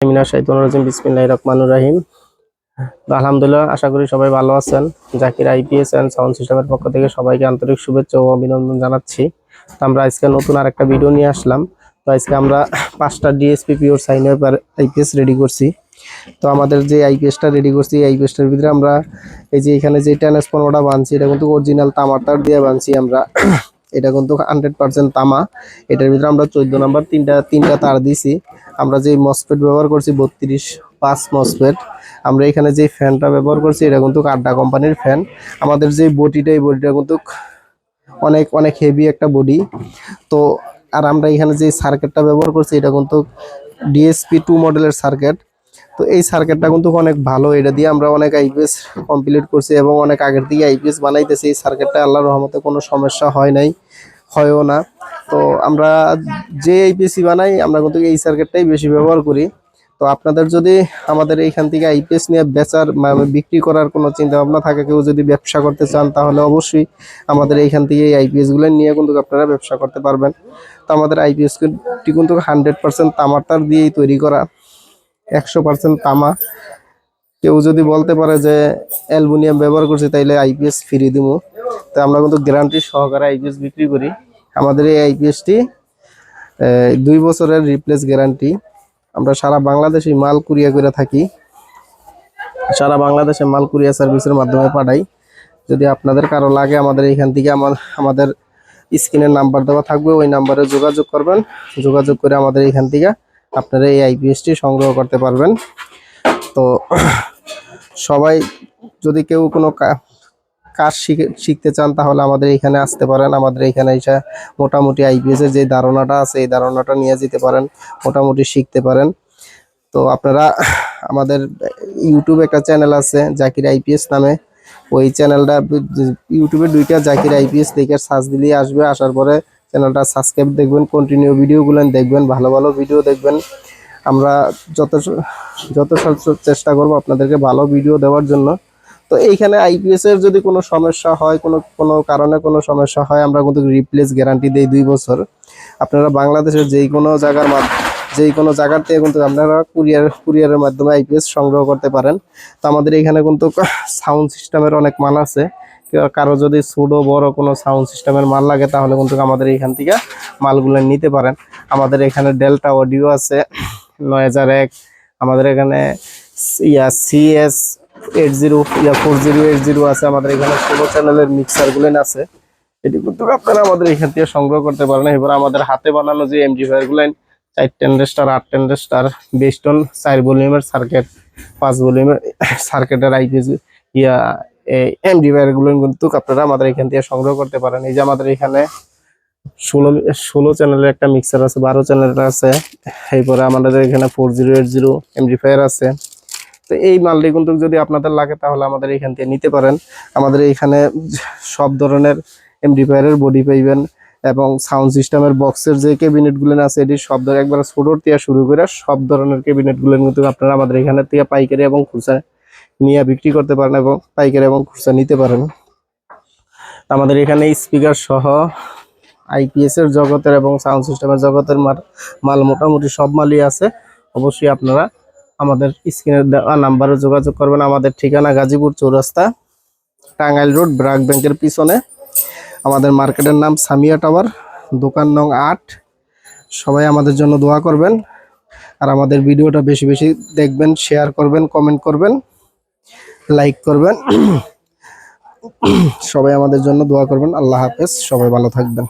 বিসমিল্লাহির রহমানির রহিম। আলহামদুলিল্লাহ, আশা করি সবাই ভালো আছেন। জাকির আইপিএস এন্ড সাউন্ড সিস্টেমের পক্ষ থেকে সবাইকে আন্তরিক শুভেচ্ছা ও অভিনন্দন জানাচ্ছি। তো আমরা আজকে নতুন আরেকটা ভিডিও নিয়ে আসলাম। তো আজকে আমরা 5টা DSP pure sine IPS ready করছি। তো আমাদের যে আইপিএসটা রেডি করছি, এই আইপিএসটার ভিতরে আমরা এই যে এখানে যে ট্রান্সফর্মারটা বানছি, এটা কিন্তু অরিজিনাল তামার তার দিয়ে বানছি আমরা। এটা কিন্তু 100% তামা। এটার ভিতরে আমরা 14 নাম্বার তিনটা তার দিছি। আমরা যে মসফেট ব্যবহার করছি 32/5 মসফেট। আমরা এখানে যে ফ্যানটা ব্যবহার করছি, এটা কিন্তু আড্ডা কোম্পানির ফ্যান। আমাদের যে বডিটা, এই বডিটা কিন্তু অনেক অনেক হেভি একটা বডি। তো আর আমরা এখানে যে সার্কিটটা ব্যবহার করছি, এটা কিন্তু ডিএসপি 2 মডেলের সার্কিট। তো এই সার্কিটটা কিন্তু অনেক ভালো। এটা দিয়ে আমরা অনেক আইপিএস কমপ্লিট করছি এবং অনেক আগের থেকে আইপিএস বানাইতেছি। এই সার্কিটটা আল্লাহর রহমতে কোনো সমস্যা হয় নাই, হয়ও না। তো আমরা যে আইপিএসি বানাই, আমরা কিন্তু এই সার্কিটটাই বেশি ব্যবহার করি। তো আপনাদের যদি আমাদের এইখান থেকে আইপিএস নিয়ে বিক্রি করার কোনো চিন্তা ভাবনা থাকে, কেউ যদি ব্যবসা করতে চান, তাহলে অবশ্যই আমাদের এইখান থেকে এই আইপিএসগুলো নিয়ে কিন্তু আপনারা ব্যবসা করতে পারবেন। তো আমাদের আইপিএসটি কিন্তু 100% তামার তার দিয়েই তৈরি করা, 100% তামা। কেউ যদি বলতে পারে যে অ্যালুমিনিয়াম ব্যবহার করছি, তাইলে আইপিএস ফ্রি দিব। তো আমরা কিন্তু গ্যারান্টি সহকারে আইপিএস বিক্রি করি। আমাদের এই আইপিএসটি 2 বছরের রিপ্লেস গ্যারান্টি। আমরা সারা বাংলাদেশে মাল কুরিয়ার করে থাকি, সারা বাংলাদেশে মাল কুরিয়ার সার্ভিসের মাধ্যমে পাঠাই। যদি আপনাদের কারো লাগে, আমাদের এইখান থেকে আমাদের স্ক্রিনের নাম্বার দেওয়া থাকবে, ওই নাম্বারে যোগাযোগ করবেন। যোগাযোগ করে আমাদের এইখান থেকে আপনারা এই আইপিএসটি সংগ্রহ করতে পারবেন। তো সবাই যদি কেউ কোনো কাজ শিখতে চান, তাহলে আমাদের এখানে আসতে পারেন। আমাদের এখানে এসে মোটামুটি আইপিএস এর যে ধারণাটা আছে, এই ধারণাটা নিয়ে যেতে পারেন, মোটামুটি শিখতে পারেন। তো আপনারা আমাদের ইউটিউবে একটা চ্যানেল আছে জাকির আইপিএস নামে। ওই চ্যানেলটা ইউটিউবে 2টা জাকির আইপিএস দেখে সার্চ দিলেই আসবে। আসার পরে চ্যানেলটা সাবস্ক্রাইব দেখবেন, কন্টিনিউ ভিডিওগুলো দেখবেন, ভালো ভালো ভিডিও দেখবেন। আমরা যত চেষ্টা করব আপনাদেরকে ভালো ভিডিও দেওয়ার জন্য। তো এইখানে আইপিএস এর যদি কোনো সমস্যা হয়, কোনো কারণে কোনো সমস্যা হয়, আমরা কিন্তু রিপ্লেস গ্যারান্টি দেই 2 বছর। আপনারা বাংলাদেশের যেই কোনো জায়গার থেকে কিন্তু আপনারা কুরিয়ারের মাধ্যমে আইপিএস সংগ্রহ করতে পারেন। তো আমাদের এখানে কিন্তু সাউন্ড সিস্টেমের অনেক মাল আছে। কারো যদি ছোট বড় কোনো সাউন্ড সিস্টেমের মাল লাগে, তাহলে কিন্তু আমাদের এখান থেকে মালগুলো নিতে পারেন। আমাদের এখানে ডেল্টা অডিও আছে 9001। আমাদের এখানে CS 4080 আছে। আমাদের এখানে 16 চ্যানেলের মিক্সারগুলো আছে। এটি কিন্তু আপনারা আমাদের এখান থেকে সংগ্রহ করতে পারেন। এবার আমাদের হাতে বানানো যে এমডিফায়ারগুলো 4 টেন্ডার 8 টেন্ডার বেস্টন 4 ভলিউমের সার্কিট, 5 ভলিউমের সার্কিটের আইপিএস এমডিফায়ারগুলো কিন্তু আপনারা আমাদের এখান থেকে সংগ্রহ করতে পারেন। এই যে আমাদের এখানে 16 চ্যানেলের একটা মিক্সার আছে, 12 চ্যানেলের আছে। এরপরে আমাদের এখানে 4080 এমডিফায়ার আছে। তো এই মালটি কিন্তু যদি আপনাদের লাগে, তাহলে আমাদের এখান থেকে নিতে পারেন। আমাদের এখানে সব ধরনের এমডিফায়ারের বডি পাইবেন এবং সাউন্ড সিস্টেমের বক্সের যে ক্যাবিনেটগুলো আছে, এটি সব ধরনের একবার ছোট থেকে শুরু করে সব ধরনের ক্যাবিনেটগুলো কিন্তু আপনারা আমাদের এখানে থেকে পাইকারি এবং খুচরা নিয়ে বিক্রি করতে পারেন এবং পাইকারি এবং খুচরা নিতে পারেন। আমাদের এখানে স্পিকার সহ আইপিএস এর জগতের এবং সাউন্ড সিস্টেমের জগতের মাল মোটামুটি সব মালই আছে। অবশ্যই আপনারা আমাদের স্ক্রিনের দেওয়া নাম্বারে যোগাযোগ করবেন। আমাদের ঠিকানা গাজীপুর চৌরাস্তা, টাঙ্গাইল রোড, ব্র্যাক ব্যাংকের পিছনে। আমাদের মার্কেটের নাম সামিয়া টাওয়ার, দোকান নং 8। সবাই আমাদের জন্য দোয়া করবেন, আর আমাদের ভিডিওটা বেশি বেশি দেখবেন, শেয়ার করবেন, কমেন্ট করবেন, লাইক করবেন। সবাই আমাদের জন্য দোয়া করবেন। আল্লাহ হাফেজ, সবাই ভালো থাকবেন।